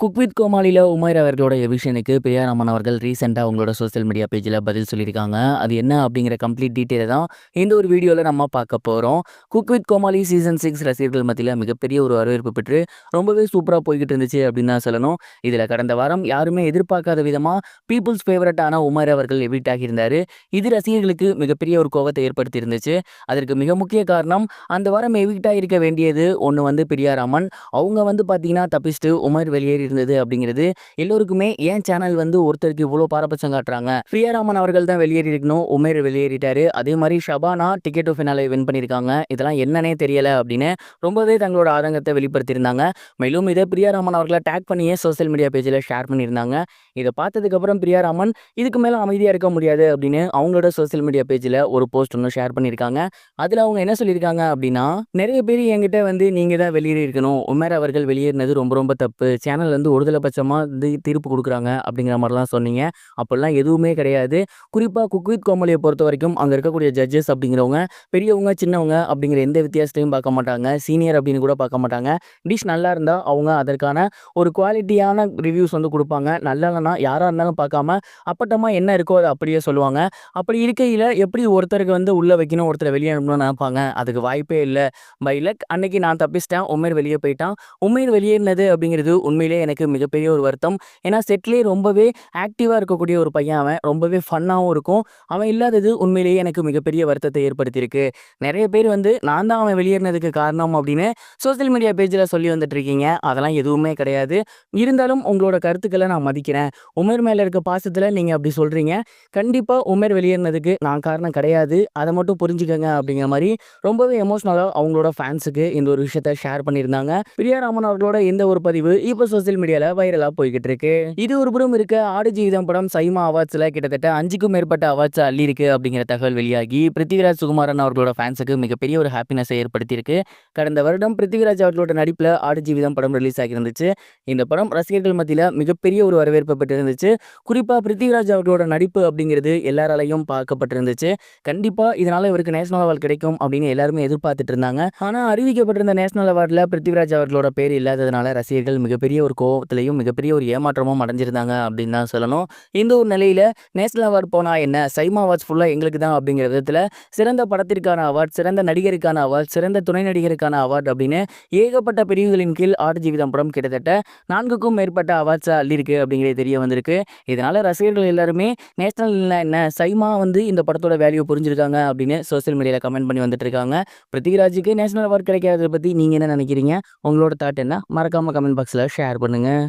Cook with கோமாளில Umair அவர்களோட எவிக்ஷனுக்கு பிரியா ரமன் அவர்கள் ரீசெண்டா அவங்களோட சோசியல் மீடியா பேஜ்ல பதில் சொல்லியிருக்காங்க. அது என்ன அப்படிங்கிற கம்ப்ளீட் டீட்டெயில தான் இந்த ஒரு வீடியோல நம்ம பார்க்க போறோம். குக் வித் கோமாளி சீசன் 6 ரசிகர்கள் மத்தியில மிகப்பெரிய ஒரு வரவேற்பு பெற்று ரொம்பவே சூப்பரா போய்கிட்டு இருந்துச்சு அப்படின்னு தான் சொல்லணும். இதுல கடந்த வாரம் யாருமே எதிர்பார்க்காத விதமா பீப்புள்ஸ் ஃபேவரட்டான உமர் அவர்கள் எவிக்ட் ஆகியிருந்தாரு. இது ரசிகர்களுக்கு மிகப்பெரிய ஒரு கோவத்தை ஏற்படுத்தி இருந்துச்சு. அதற்கு மிக முக்கிய காரணம் அந்த வாரம் எவிக்ட் ஆகியிருக்க வேண்டியது ஒன்று வந்து பிரியா ரமன். அவங்க வந்து பார்த்தீங்கன்னா தப்பிச்சுட்டு உமர் வெளியேறி இருந்தது அப்படிங்கிறது எல்லோருக்குமே ஏன் சேனல் வந்து ஒருத்தருக்கு இவ்வளோ பாரபட்சம் காட்டுறாங்க. பிரியாராமன் அவர்கள் தான் வெளியேறி இருக்கணும், உமேர் வெளியேறிட்டாரு. அதே மாதிரி ஷபானா டிக்கெட் ஃபினாலே வின் பண்ணியிருக்காங்க. இதெல்லாம் என்னன்னே தெரியல அப்படின்னு ரொம்பவே தங்களோட ஆதங்கத்தை வெளிப்படுத்தியிருந்தாங்க. மேலும் இதை பிரியாராமன் அவர்களை டேக் பண்ணியே சோசியல் மீடியா பேஜில் ஷேர் பண்ணியிருந்தாங்க. இதை பார்த்ததுக்கப்புறம் பிரியாராமன் இதுக்கு மேலே அமைதியாக இருக்க முடியாது அப்படின்னு அவங்களோட சோசியல் மீடியா பேஜில் ஒரு போஸ்ட் ஒன்று ஷேர் பண்ணியிருக்காங்க. அதில் அவங்க என்ன சொல்லியிருக்காங்க அப்படின்னா, நிறைய பேர் என்கிட்ட வந்து நீங்கள் தான் வெளியேறி இருக்கணும், உமேர் அவர்கள் வெளியேறினது ரொம்ப ரொம்ப தப்பு, சேனல் வந்து ஒருதலை பட்சமாக வந்து தீர்ப்பு கொடுக்குறாங்க அப்படிங்கிற மாதிரிலாம் சொன்னீங்க. அப்படிலாம் எதுவுமே கிடையாது. குறிப்பாக குக் வித் கோமாளியை பொறுத்த வரைக்கும் அங்கே இருக்கக்கூடிய ஜட்ஜஸ் அப்படிங்கிறவங்க பெரியவங்க சின்னவங்க அப்படிங்கிற எந்த வித்தியாசத்தையும் பார்க்க மாட்டாங்க. சீனியர் அப்படின்னு கூட பார்க்க மாட்டாங்க. டிஷ் நல்லா இருந்தால் அவங்க அதற்கான ஒரு குவாலிட்டியான ரிவ்யூஸ் வந்து கொடுப்பாங்க. நல்லா இல்லைனா யாராக இருந்தாலும் பார்க்காம அப்பட்டமாக என்ன இருக்கோ அதை அப்படியே சொல்லுவாங்க. அப்படி இருக்கையில் எப்படி ஒருத்தருக்கு வந்து உள்ளே வைக்கணும், ஒருத்தரை வெளியே அனுப்பணும்னு நினைப்பாங்க? அதுக்கு வாய்ப்பே இல்லை. பை லக் அன்னைக்கு நான் தப்பிச்சிட்டேன், உமேர் வெளியே போயிட்டான். உமேர் வெளியேறினது அப்படிங்கிறது உண்மையிலே எனக்கு மிகப்பெரிய ஒரு வருத்தம். ஏன்னா செட்லேயே ரொம்பவே ஆக்டிவாக இருக்கக்கூடிய ஒரு பையன் அவன். ரொம்பவே ஃபன்னாகவும் இருக்கும். அவன் இல்லாதது உண்மையிலேயே எனக்கு மிகப்பெரிய வருத்தத்தை ஏற்படுத்தியிருக்கு. நிறைய பேர் வந்து நான் தான் அவன் வெளியேறினதுக்கு காரணம் அப்படின்னு சோசியல் மீடியா பேஜில் சொல்லி வந்துட்டு இருக்கீங்க. அதெல்லாம் எதுவுமே கிடையாது. இருந்தாலும் உங்களோட கருத்துக்களை நான் மதிக்கிறேன். உமர் மேலே இருக்க பாசத்தில் நீங்கள் அப்படி சொல்கிறீங்க. கண்டிப்பாக உமர் வெளியேறினதுக்கு நான் காரணம் கிடையாது, அதை மட்டும் புரிஞ்சுக்கங்க அப்படிங்கிற மாதிரி ரொம்பவே எமோஷ்னலாக அவங்களோட ஃபேன்ஸுக்கு இந்த ஒரு விஷயத்தை ஷேர் பண்ணியிருந்தாங்க. பிரியாராமன் அவர்களோட இந்த ஒரு பதிவு இப்போ சோசியல் மீடியாவில் வைரலாக போய்கிட்டு இருக்கு. இது ஒரு புறம் இருக்க, ஆடு ஜீவிதம் படம் சைமா அவார்ட்ஸில் கிட்டத்தட்ட 5க்கும் மேற்பட்ட அவார்ட்ஸ் அள்ளி இருக்கு அப்படிங்கிற தகவல் வெளியாகி பிருத்திவிராஜ் சுகுமாரன் அவர்களோட ஃபேன்ஸுக்கு மிகப்பெரிய ஒரு ஹாப்பினஸை ஏற்படுத்தியிருக்கு. கடந்த வருடம் பிருத்திவிராஜ் அவர்களோட நடிப்பில் ஆடு ஜீவிதம் படம் ரிலீஸ் ஆகியிருந்துச்சு. இந்த படம் ரசிகர்கள் மத்தியில் மிகப்பெரிய ஒரு வரவேற்பு பெற்றிருந்துச்சு. குறிப்பாக பிருத்திவிராஜ் அவர்களோட நடிப்பு அப்படிங்கிறது எல்லாராலையும் பார்க்கப்பட்டிருந்துச்சு. கண்டிப்பாக இதனால இவருக்கு நேஷனல் அவார்டு கிடைக்கும் அப்படின்னு எல்லாருமே எதிர்பார்த்துட்டு இருந்தாங்க. ஆனால் அறிவிக்கப்பட்டிருந்த நேஷனல் அவார்டில் பிருத்திவிராஜ் அவர்களோட பேர் இல்லாததுனால ரசிகர்கள் மிகப்பெரிய ஒரு கோவத்திலையும் மிகப்பெரிய ஒரு ஏமாற்றமும் அடைஞ்சிருந்தாங்க அப்படின்னு தான் சொல்லணும். இந்த ஒரு நிலையில் நேஷனல் அவார்டு போனால் என்ன, சைமா அவார்ட்ஸ் ஃபுல்லாக எங்களுக்கு தான் அப்படிங்கிற விதத்தில் சிறந்த படத்திற்கான அவார்ட், சிறந்த நடிகருக்கான அவார்ட், சிறந்த துணை நடிகருக்கான அவார்ட் அப்படின்னு ஏகப்பட்ட பிரிவுகளின் கீழ் ஆடு ஜீவிதம் படம் கிட்டத்தட்ட 4க்கும் மேற்பட்ட அவார்ட்ஸை அள்ளியிருக்கு அப்படிங்கிறது தெரிய வந்திருக்கு. இதனால் ரசிகர்கள் எல்லாருமே நேஷனல் என்ன, சைமா வந்து இந்த படத்தோட வேல்யூ புரிஞ்சிருக்காங்க அப்படின்னு சோசியல் மீடியாவில் கமெண்ட் பண்ணி வந்துட்டு இருக்காங்க. பிருத்திவிராஜுக்கு நேஷனல் அவார்டு கிடைக்காததை பற்றி நீங்கள் என்ன நினைக்கிறீங்க? உங்களோட தாட் என்ன? மறக்காமல் கமெண்ட் பாக்ஸில் ஷேர் பண்ணுங்கள்.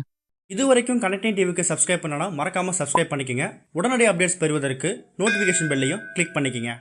இதுவரைக்கும் கனெக்டிங் டிவிக்கு சப்ஸ்கிரைப் பண்ணனா மறக்காமல் சப்ஸ்கிரைப் பண்ணிக்கங்க. உடனடி அப்டேட்ஸ் பெறுவதற்கு நோட்டிஃபிகேஷன் பெல்லையும் கிளிக் பண்ணிக்கங்க.